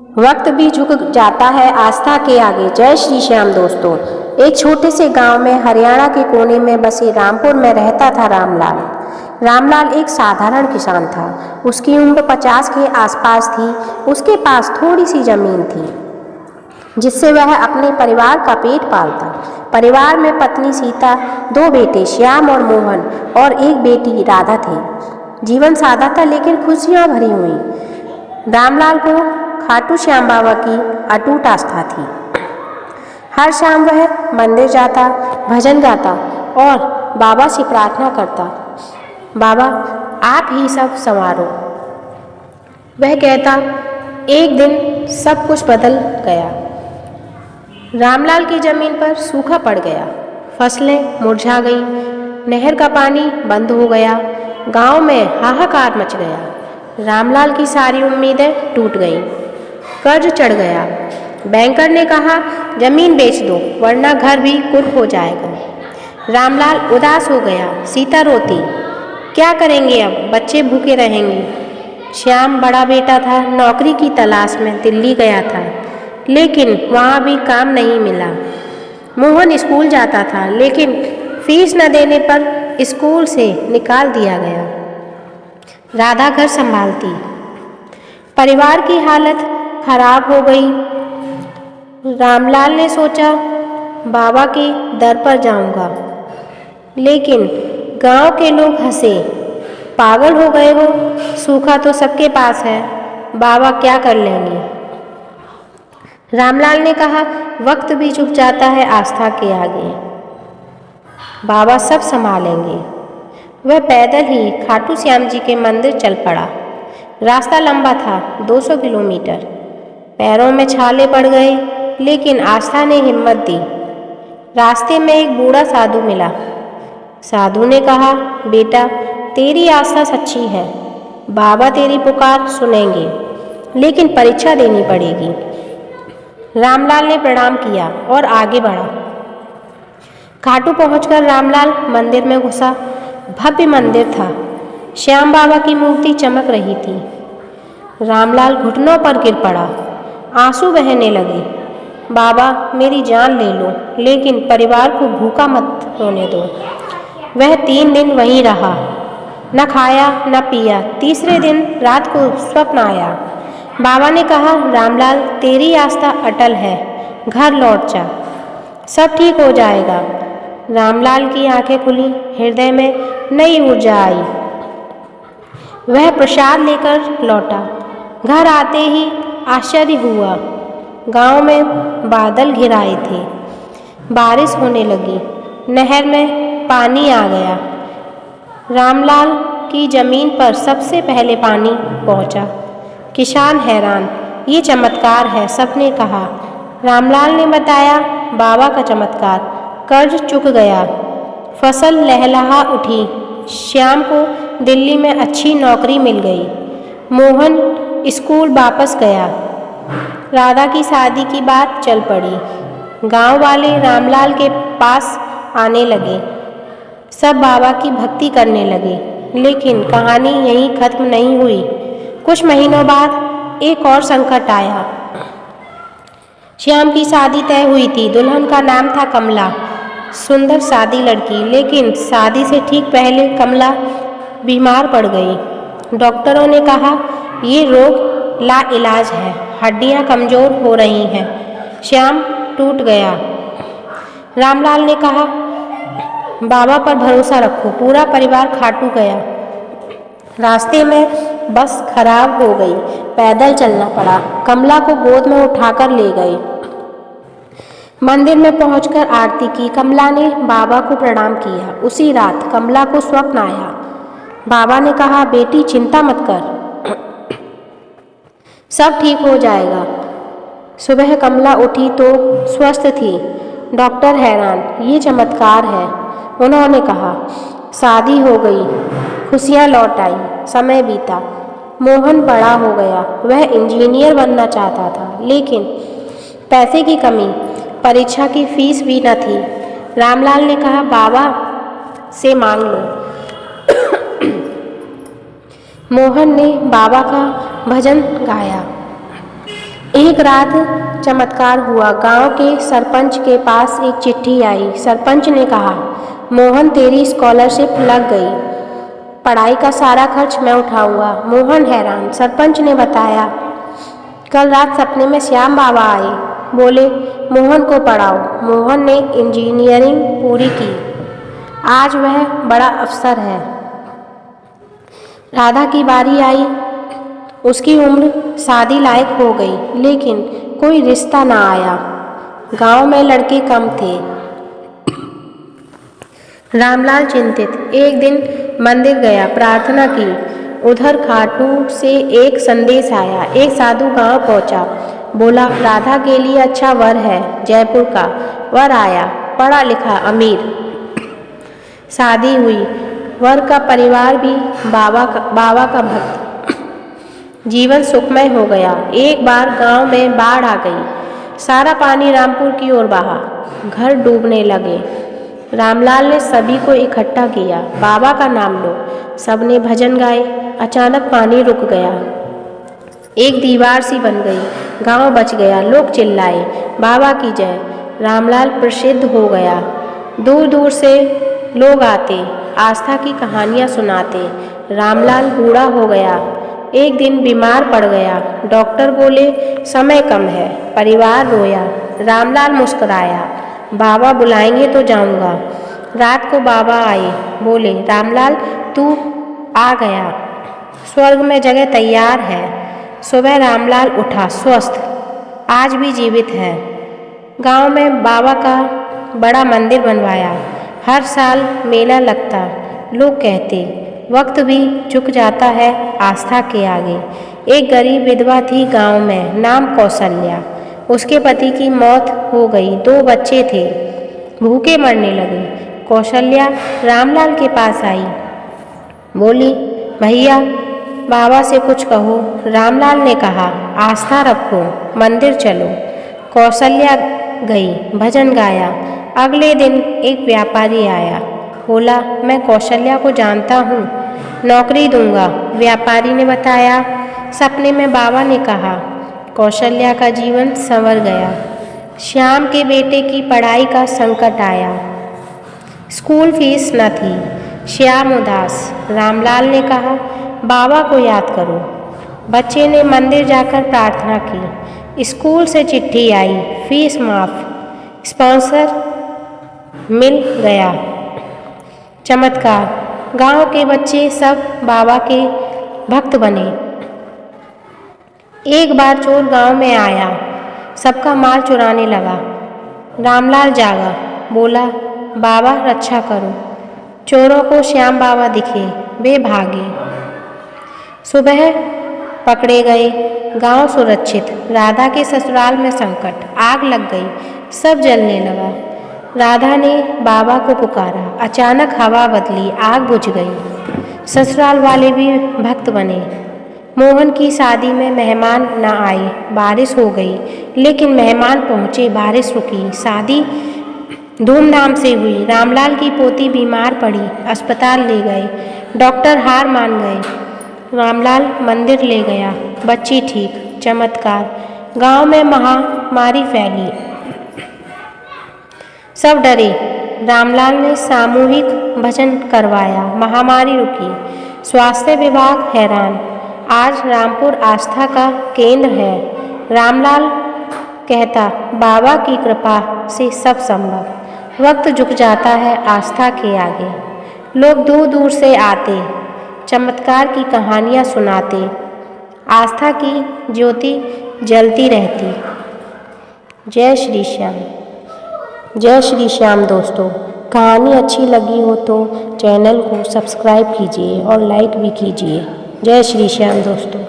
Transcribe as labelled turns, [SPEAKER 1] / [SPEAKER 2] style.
[SPEAKER 1] वक्त भी झुक जाता है आस्था के आगे। जय श्री श्याम दोस्तों। एक छोटे से गांव में हरियाणा के कोने में बसे रामपुर में रहता था रामलाल। रामलाल एक साधारण किसान था। उसकी उम्र 50 के आसपास थी। उसके पास थोड़ी सी जमीन थी जिससे वह अपने परिवार का पेट पालता। परिवार में पत्नी सीता, 2 बेटे श्याम और मोहन और एक बेटी राधा थे। जीवन सादा था लेकिन खुशियां भरी हुई। रामलाल को खाटू श्याम बाबा की अटूट आस्था थी। हर शाम वह मंदिर जाता, भजन गाता और बाबा से प्रार्थना करता, बाबा आप ही सब संवारो। वह कहता, एक दिन सब कुछ बदल गया। रामलाल की जमीन पर सूखा पड़ गया, फसलें मुरझा गईं, नहर का पानी बंद हो गया, गांव में हाहाकार मच गया। रामलाल की सारी उम्मीदें टूट गईं। कर्ज चढ़ गया। बैंकर ने कहा, जमीन बेच दो वरना घर भी कुर्क हो जाएगा। रामलाल उदास हो गया। सीता रोती, क्या करेंगे अब, बच्चे भूखे रहेंगे। श्याम बड़ा बेटा था, नौकरी की तलाश में दिल्ली गया था लेकिन वहाँ भी काम नहीं मिला। मोहन स्कूल जाता था लेकिन फीस न देने पर स्कूल से निकाल दिया गया। राधा घर संभालती। परिवार की हालत खराब हो गई। रामलाल ने सोचा, बाबा के दर पर जाऊंगा, लेकिन गांव के लोग हंसे, पागल हो गए हो, सूखा तो सबके पास है, बाबा क्या कर लेंगे। रामलाल ने कहा, वक्त भी झुक जाता है आस्था के आगे, बाबा सब संभालेंगे। वह पैदल ही खाटू श्याम जी के मंदिर चल पड़ा। रास्ता लंबा था, 200 किलोमीटर। पैरों में छाले पड़ गए लेकिन आस्था ने हिम्मत दी। रास्ते में एक बूढ़ा साधु मिला। साधु ने कहा, बेटा तेरी आस्था सच्ची है, बाबा तेरी पुकार सुनेंगे, लेकिन परीक्षा देनी पड़ेगी। रामलाल ने प्रणाम किया और आगे बढ़ा। खाटू पहुंचकर रामलाल मंदिर में घुसा। भव्य मंदिर था। श्याम बाबा की मूर्ति चमक रही थी। रामलाल घुटनों पर गिर पड़ा। आंसू बहने लगे। बाबा मेरी जान ले लो लेकिन परिवार को भूखा मत होने दो। वह 3 दिन वहीं रहा, न खाया न पिया। तीसरे दिन रात को स्वप्न आया। बाबा ने कहा, रामलाल तेरी आस्था अटल है, घर लौट जा, सब ठीक हो जाएगा। रामलाल की आंखें खुली, हृदय में नई ऊर्जा आई। वह प्रसाद लेकर लौटा। घर आते ही आश्चर्य हुआ। गांव में बादल घिराए थे, बारिश होने लगी, नहर में पानी आ गया। रामलाल की जमीन पर सबसे पहले पानी पहुंचा। किसान हैरान, ये चमत्कार है, सबने कहा। रामलाल ने बताया, बाबा का चमत्कार, कर्ज चुक गया, फसल लहलहा उठी, श्याम को दिल्ली में अच्छी नौकरी मिल गई, मोहन स्कूल वापस गया, राधा की शादी की बात चल पड़ी। गांव वाले रामलाल के पास आने लगे, सब बाबा की भक्ति करने लगे। लेकिन कहानी यहीं खत्म नहीं हुई। कुछ महीनों बाद एक और संकट आया। श्याम की शादी तय हुई थी। दुल्हन का नाम था कमला, सुंदर सादी लड़की। लेकिन शादी से ठीक पहले कमला बीमार पड़ गई। डॉक्टरों ने कहा, ये रोग लाइलाज है, हड्डियां कमज़ोर हो रही हैं। श्याम टूट गया। रामलाल ने कहा, बाबा पर भरोसा रखो। पूरा परिवार खाटू गया। रास्ते में बस खराब हो गई, पैदल चलना पड़ा। कमला को गोद में उठाकर ले गए। मंदिर में पहुंचकर आरती की। कमला ने बाबा को प्रणाम किया। उसी रात कमला को स्वप्न आया। बाबा ने कहा, बेटी चिंता मत कर, सब ठीक हो जाएगा। सुबह कमला उठी तो स्वस्थ थी। डॉक्टर हैरान, ये चमत्कार है। उन्होंने कहा, शादी हो गई, खुशियाँ लौट आई। समय बीता। मोहन बड़ा हो गया। वह इंजीनियर बनना चाहता था लेकिन पैसे की कमी, परीक्षा की फीस भी न थी। रामलाल ने कहा, बाबा से मांग लो। मोहन ने बाबा का भजन गाया। एक रात चमत्कार हुआ। गांव के सरपंच के पास एक चिट्ठी आई। सरपंच ने कहा, मोहन तेरी स्कॉलरशिप लग गई, पढ़ाई का सारा खर्च मैं उठाऊंगा। मोहन हैरान। सरपंच ने बताया, कल रात सपने में श्याम बाबा आए, बोले मोहन को पढ़ाओ। मोहन ने इंजीनियरिंग पूरी की, आज वह बड़ा अफसर है। राधा की बारी आई। उसकी उम्र शादी लायक हो गई, लेकिन कोई रिश्ता ना आया। गांव में लड़के कम थे। रामलाल चिंतित। एक दिन मंदिर गया, प्रार्थना की। उधर खाटू से एक संदेश आया। एक साधु गांव पहुंचा, बोला राधा के लिए अच्छा वर है, जयपुर का। वर आया, पढ़ा लिखा, अमीर। शादी हुई, वर का परिवार भी बाबा का भक्त। जीवन सुखमय हो गया। एक बार गांव में बाढ़ आ गई, सारा पानी रामपुर की ओर बहा, घर डूबने लगे। रामलाल ने सभी को इकट्ठा किया, बाबा का नाम लो। सबने भजन गाए। अचानक पानी रुक गया, एक दीवार सी बन गई, गांव बच गया। लोग चिल्लाए, बाबा की जय। रामलाल प्रसिद्ध हो गया। दूर दूर से लोग आते, आस्था की कहानियाँ सुनाते। रामलाल बूढ़ा हो गया, एक दिन बीमार पड़ गया। डॉक्टर बोले समय कम है। परिवार रोया। रामलाल मुस्कुराया, बाबा बुलाएंगे तो जाऊंगा। रात को बाबा आए, बोले रामलाल तू आ गया, स्वर्ग में जगह तैयार है। सुबह रामलाल उठा, स्वस्थ, आज भी जीवित है। गांव में बाबा का बड़ा मंदिर बनवाया। हर साल मेला लगता। लोग कहते वक्त भी झुक जाता है आस्था के आगे। एक गरीब विधवा थी गांव में, नाम कौशल्या। उसके पति की मौत हो गई, 2 बच्चे थे, भूखे मरने लगे। कौशल्या रामलाल के पास आई, बोली भैया बाबा से कुछ कहो। रामलाल ने कहा, आस्था रखो, मंदिर चलो। कौशल्या गई, भजन गाया। अगले दिन एक व्यापारी आया, बोला मैं कौशल्या को जानता हूँ, नौकरी दूंगा। व्यापारी ने बताया, सपने में बाबा ने कहा। कौशल्या का जीवन संवर गया। श्याम के बेटे की पढ़ाई का संकट आया, स्कूल फीस न थी। श्याम उदास। रामलाल ने कहा, बाबा को याद करो। बच्चे ने मंदिर जाकर प्रार्थना की। स्कूल से चिट्ठी आई, फीस माफ, स्पॉन्सर मिल गया। चमत्कार, गांव के बच्चे सब बाबा के भक्त बने। एक बार चोर गांव में आया, सबका माल चुराने लगा। रामलाल जागा, बोला बाबा रक्षा करो। चोरों को श्याम बाबा दिखे, वे भागे। सुबह पकड़े गए, गांव सुरक्षित। राधा के ससुराल में संकट, आग लग गई, सब जलने लगा। राधा ने बाबा को पुकारा, अचानक हवा बदली, आग बुझ गई। ससुराल वाले भी भक्त बने। मोहन की शादी में मेहमान न आए, बारिश हो गई, लेकिन मेहमान पहुँचे, बारिश रुकी, शादी धूमधाम से हुई। रामलाल की पोती बीमार पड़ी, अस्पताल ले गए, डॉक्टर हार मान गए। रामलाल मंदिर ले गया, बच्ची ठीक। चमत्कार, गांव में महामारी फैली, सब डरे। रामलाल ने सामूहिक भजन करवाया, महामारी रुकी। स्वास्थ्य विभाग हैरान, आज रामपुर आस्था का केंद्र है। रामलाल कहता, बाबा की कृपा से सब संभव। वक्त झुक जाता है आस्था के आगे। लोग दूर दूर से आते, चमत्कार की कहानियाँ सुनाते, आस्था की ज्योति जलती रहती। जय श्री श्याम। जय श्री श्याम। दोस्तों, कहानी अच्छी लगी हो तो चैनल को सब्सक्राइब कीजिए और लाइक भी कीजिए। जय श्री श्याम दोस्तों।